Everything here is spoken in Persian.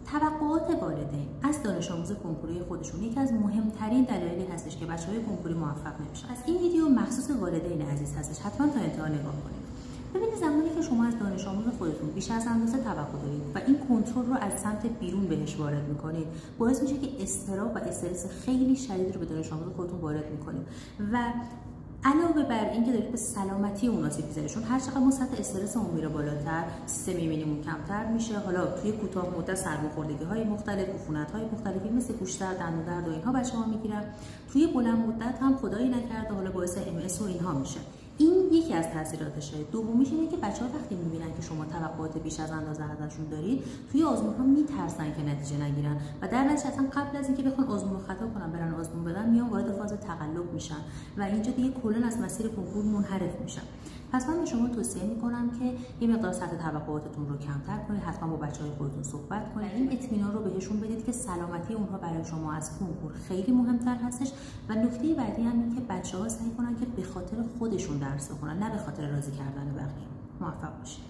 توقعات والدین از دانش آموز کنکوری خودشون یکی از مهمترین دلایلی هستش که بچه‌های کنکوری موفق نمیشن. از این ویدیو مخصوص والدین عزیز هستش، حتما تا انتها نگاه کنید. ببینید زمانی که شما از دانش آموز خودتون بیش از اندازه توقع دارید و این کنترل رو از سمت بیرون بهش وارد میکنید، باعث میشه که اضطراب و استرس خیلی شدید رو به دانش آموز خودتون وارد میکنید و علاوه بر اینکه دارید به سلامتی اون آسیب میزنید، چون هر چقدر ما سطح استرس اون میره بالاتر، سیستم ایمنیمون کمتر میشه. حالا توی کوتاه مدت سرماخوردگی‌های مختلف، عفونت‌های مختلفی مثل گوش‌درد، دندون‌درد و اینها بچه‌ها میگیرن. توی بلند مدت هم خدایی نکرده حالا باعث MS و اینها میشه. این یکی از تاثیراتشه. دومیش اینه که بچه‌ها وقتی می‌بینن که شما توقعات بیش از اندازه ازشون دارید، توی آزمون‌ها میترسن که نتیجه نگیرن و در نتیجه اصلا قبل از اینکه بخوان آزمون خطا کنن برن آزمون بدن، میان وارد فاز تقلب میشن و اینجا دیگه کلاً از مسیر کنکور منحرف میشن. پس من به شما توصیه میکنم که یه مقدار سطح توقعاتتون رو کمتر کنید، حتما با بچه‌های خودتون صحبت کنید، این اطمینان رو بهشون بدید که سلامتی اونها برای شما از کنکور خیلی مهمتر هستش. و نکته بعدی هم این که بچه‌ها سعی کنن که به خاطر خودشون درس بخونن، نه به خاطر راضی کردن بقیه. موفق باشید.